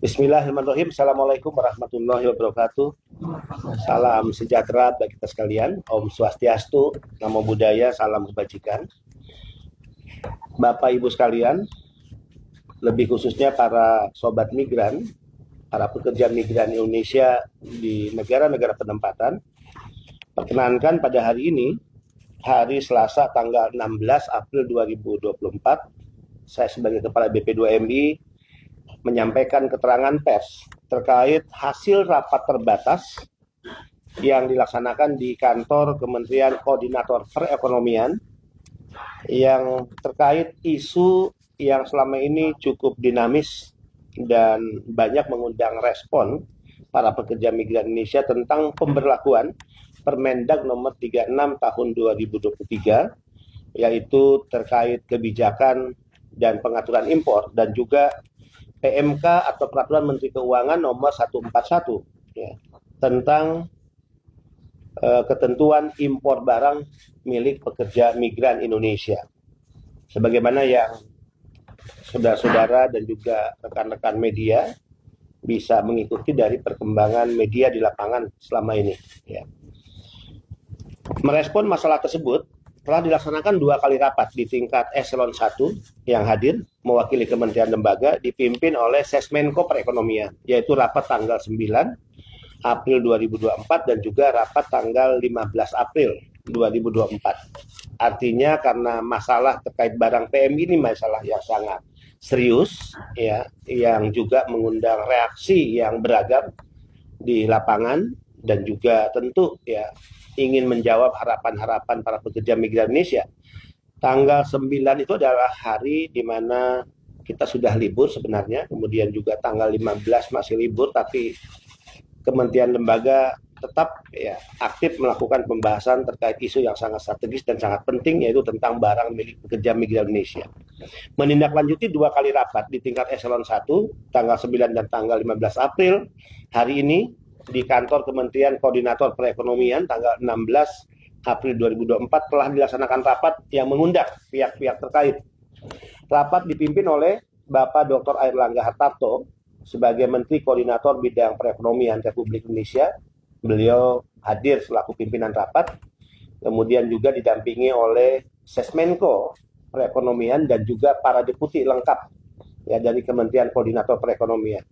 Bismillahirrahmanirrahim. Assalamualaikum warahmatullahi wabarakatuh. Salam sejahtera bagi kita sekalian. Om Swastiastu, Namo Buddhaya, salam kebajikan. Bapak Ibu sekalian, lebih khususnya para sobat migran, para pekerja migran Indonesia di negara-negara penempatan, perkenankan pada hari ini, hari Selasa tanggal 16 April 2024, saya sebagai Kepala BP2MI menyampaikan keterangan pers terkait hasil rapat terbatas yang dilaksanakan di kantor Kementerian Koordinator Perekonomian yang terkait isu yang selama ini cukup dinamis dan banyak mengundang respon para pekerja migran Indonesia tentang pemberlakuan Permendag nomor 36 tahun 2023, yaitu terkait kebijakan dan pengaturan impor dan juga PMK atau Peraturan Menteri Keuangan nomor 141 ya, tentang ketentuan impor barang milik pekerja migran Indonesia. Sebagaimana yang saudara-saudara dan juga rekan-rekan media bisa mengikuti dari perkembangan media di lapangan selama ini. Ya. Merespon masalah tersebut, telah dilaksanakan 2 kali rapat di tingkat eselon 1 yang hadir mewakili kementerian lembaga dipimpin oleh Sesmenko Perekonomian, yaitu rapat tanggal 9 April 2024 dan juga rapat tanggal 15 April 2024. Artinya karena masalah terkait barang PM ini masalah yang sangat serius ya, yang juga mengundang reaksi yang beragam di lapangan dan juga tentu ya ingin menjawab harapan-harapan para pekerja migran Indonesia. Tanggal 9 itu adalah hari di mana kita sudah libur sebenarnya, kemudian juga tanggal 15 masih libur, tapi kementerian lembaga tetap ya aktif melakukan pembahasan terkait isu yang sangat strategis dan sangat penting, yaitu tentang barang milik pekerja migran Indonesia. Menindaklanjuti 2 kali rapat di tingkat eselon 1 tanggal 9 dan tanggal 15 April, hari ini di kantor Kementerian Koordinator Perekonomian tanggal 16 April 2024 telah dilaksanakan rapat yang mengundang pihak-pihak terkait. Rapat dipimpin oleh Bapak Dr. Airlangga Hartarto sebagai Menteri Koordinator Bidang Perekonomian Republik Indonesia. Beliau hadir selaku pimpinan rapat, kemudian juga didampingi oleh Sesmenko Perekonomian dan juga para deputi lengkap ya dari Kementerian Koordinator Perekonomian.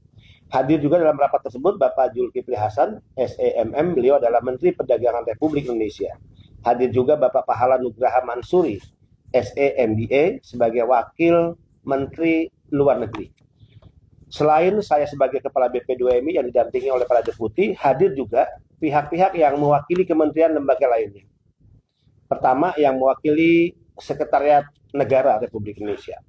Hadir juga dalam rapat tersebut Bapak Zulkifli Hasan, SEMM, beliau adalah Menteri Perdagangan Republik Indonesia. Hadir juga Bapak Pahala Nugraha Mansuri, SEMBA, sebagai Wakil Menteri Luar Negeri. Selain saya sebagai Kepala BP2MI yang didampingi oleh para deputi, hadir juga pihak-pihak yang mewakili kementerian lembaga lainnya. Pertama, yang mewakili Sekretariat Negara Republik Indonesia.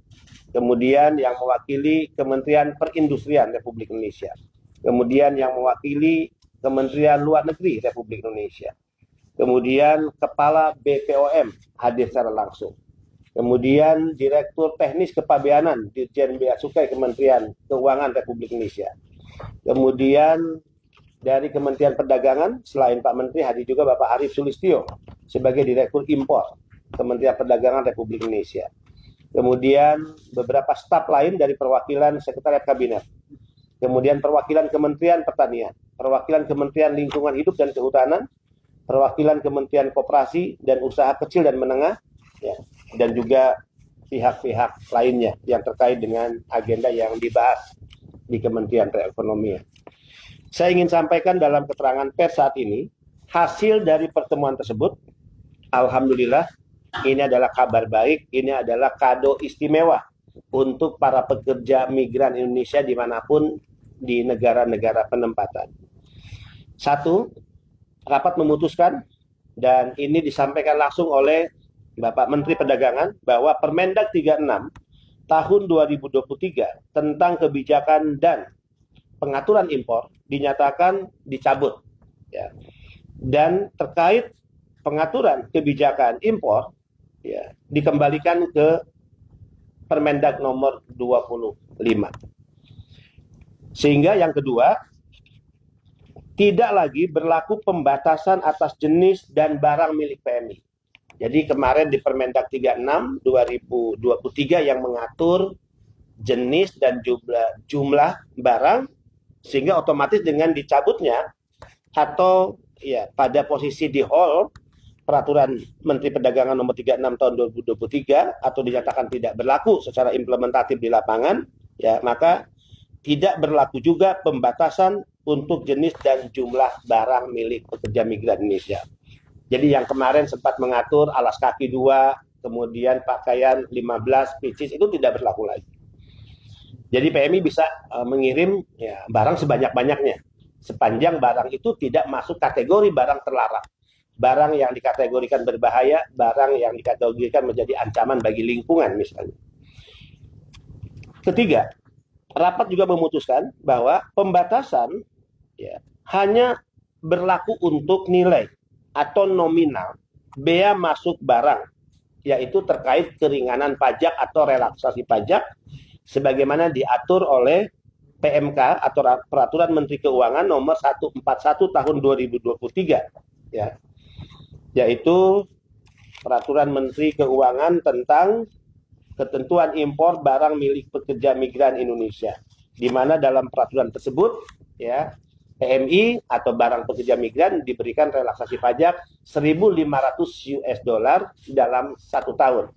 Kemudian yang mewakili Kementerian Perindustrian Republik Indonesia. Kemudian yang mewakili Kementerian Luar Negeri Republik Indonesia. Kemudian Kepala BPOM hadir secara langsung. Kemudian Direktur Teknis Kepabeanan Dirjen Bea Cukai Kementerian Keuangan Republik Indonesia. Kemudian dari Kementerian Perdagangan, selain Pak Menteri, hadir juga Bapak Arief Sulistyo sebagai Direktur Impor Kementerian Perdagangan Republik Indonesia. Kemudian beberapa staf lain dari perwakilan Sekretariat Kabinet. Kemudian perwakilan Kementerian Pertanian, perwakilan Kementerian Lingkungan Hidup dan Kehutanan, perwakilan Kementerian Koperasi dan Usaha Kecil dan Menengah, ya, dan juga pihak-pihak lainnya yang terkait dengan agenda yang dibahas di Kementerian Perekonomian. Saya ingin sampaikan dalam keterangan pers saat ini, hasil dari pertemuan tersebut, alhamdulillah, ini adalah kabar baik, ini adalah kado istimewa untuk para pekerja migran Indonesia dimanapun di negara-negara penempatan. 1, rapat memutuskan, dan ini disampaikan langsung oleh Bapak Menteri Perdagangan, bahwa Permendag 36 tahun 2023 tentang kebijakan dan pengaturan impor dinyatakan dicabut. Ya. Dan terkait pengaturan kebijakan impor, ya, dikembalikan ke Permendag nomor 25. Sehingga yang kedua, tidak lagi berlaku pembatasan atas jenis dan barang milik PMI. Jadi kemarin di Permendag 36 2023 yang mengatur jenis dan jumlah barang, sehingga otomatis dengan dicabutnya atau ya pada posisi di hold Peraturan Menteri Perdagangan Nomor 36 Tahun 2023 atau dinyatakan tidak berlaku secara implementatif di lapangan, ya maka tidak berlaku juga pembatasan untuk jenis dan jumlah barang milik pekerja migran Indonesia. Jadi yang kemarin sempat mengatur alas kaki 2, kemudian pakaian 15 pieces itu tidak berlaku lagi. Jadi PMI bisa mengirim ya, barang sebanyak-banyaknya sepanjang barang itu tidak masuk kategori barang terlarang. Barang yang dikategorikan berbahaya, barang yang dikategorikan menjadi ancaman bagi lingkungan misalnya. Ketiga, rapat juga memutuskan bahwa pembatasan ya, hanya berlaku untuk nilai atau nominal bea masuk barang, yaitu terkait keringanan pajak atau relaksasi pajak sebagaimana diatur oleh PMK atau Peraturan Menteri Keuangan Nomor 141 Tahun 2023 ya. Yaitu Peraturan Menteri Keuangan tentang ketentuan impor barang milik pekerja migran Indonesia, di mana dalam peraturan tersebut ya PMI atau barang pekerja migran diberikan relaksasi pajak 1.500 US dollar dalam 1 tahun.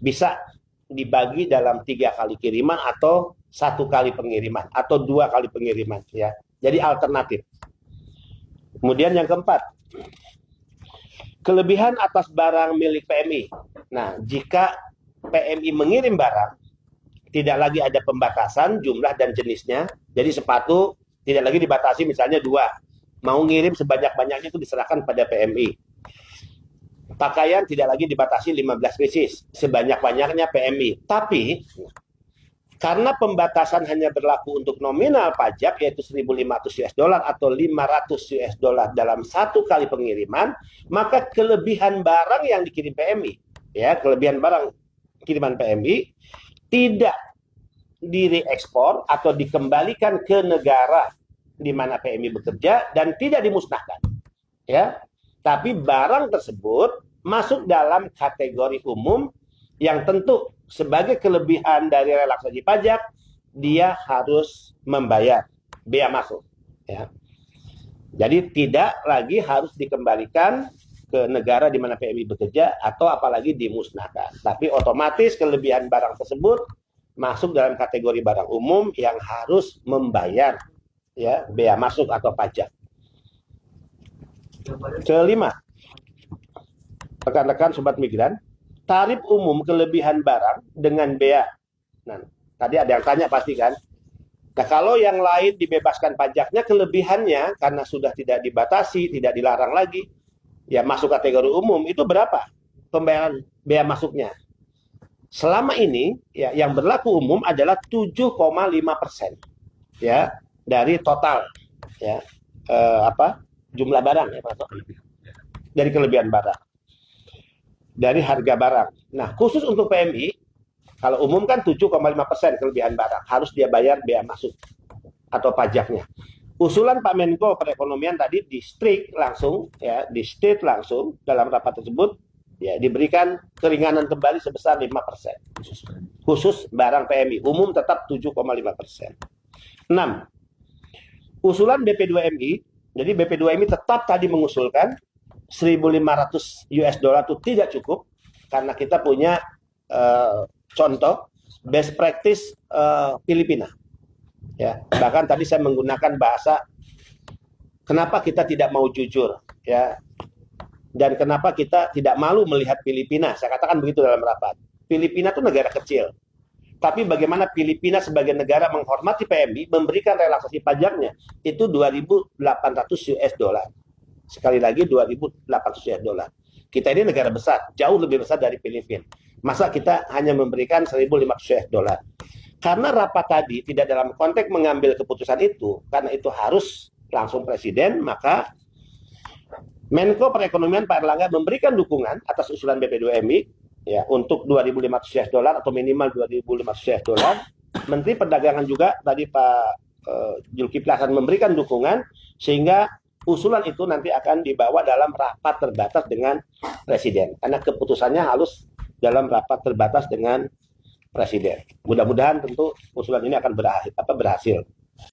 Bisa dibagi dalam 3 kali kiriman atau 1 kali pengiriman atau 2 kali pengiriman ya. Jadi alternatif. Kemudian yang keempat, kelebihan atas barang milik PMI. Nah, jika PMI mengirim barang, tidak lagi ada pembatasan jumlah dan jenisnya. Jadi sepatu tidak lagi dibatasi misalnya 2. Mau ngirim sebanyak-banyaknya itu diserahkan pada PMI. Pakaian tidak lagi dibatasi 15 pieces, sebanyak-banyaknya PMI. Tapi karena pembatasan hanya berlaku untuk nominal pajak yaitu 1.500 US dollar atau 500 US dollar dalam 1 kali pengiriman, maka kelebihan barang yang dikirim PMI, ya kelebihan barang kiriman PMI tidak direekspor atau dikembalikan ke negara di mana PMI bekerja dan tidak dimusnahkan, ya. Tapi barang tersebut masuk dalam kategori umum yang tentu sebagai kelebihan dari relaksasi pajak dia harus membayar bea masuk, ya. Jadi tidak lagi harus dikembalikan ke negara di mana PMI bekerja atau apalagi dimusnahkan. Tapi otomatis kelebihan barang tersebut masuk dalam kategori barang umum yang harus membayar ya bea masuk atau pajak. Kelima, rekan-rekan sobat migran, tarif umum kelebihan barang dengan bea. Nah, tadi ada yang tanya pasti kan. Nah, kalau yang lain dibebaskan pajaknya, kelebihannya karena sudah tidak dibatasi, tidak dilarang lagi, ya masuk kategori umum, itu berapa pembayaran bea masuknya? Selama ini ya yang berlaku umum adalah 7,5% ya dari total ya jumlah barang ya Pak. Dari kelebihan barang. Dari harga barang. Nah, khusus untuk PMI kalau umum kan 7,5% kelebihan barang harus dia bayar bea masuk atau pajaknya. Usulan Pak Menko Perekonomian tadi di state langsung dalam rapat tersebut ya diberikan keringanan kembali sebesar 5%. Khusus barang PMI, umum tetap 7,5%. 6. Usulan BP2MI, jadi BP2MI tetap tadi mengusulkan 1.500 US dollar itu tidak cukup karena kita punya contoh best practice Filipina. Ya, bahkan tadi saya menggunakan bahasa kenapa kita tidak mau jujur ya. Dan kenapa kita tidak malu melihat Filipina? Saya katakan begitu dalam rapat. Filipina itu negara kecil. Tapi bagaimana Filipina sebagai negara menghormati PMI, memberikan relaksasi pajaknya, itu 2.800 US dollar. Sekali lagi 2.800 US dollar. Kita ini negara besar, jauh lebih besar dari Filipina. Masa kita hanya memberikan 1.500 US dollar? Karena rapat tadi tidak dalam konteks mengambil keputusan itu, karena itu harus langsung Presiden, maka Menko Perekonomian Pak Erlangga memberikan dukungan atas usulan BP2MI ya untuk 2.500 US dollar atau minimal 2.500 US dollar. Menteri Perdagangan juga tadi Pak Zulkifli Hasan memberikan dukungan sehingga usulan itu nanti akan dibawa dalam rapat terbatas dengan Presiden karena keputusannya harus dalam rapat terbatas dengan Presiden. Mudah-mudahan tentu usulan ini akan berhasil.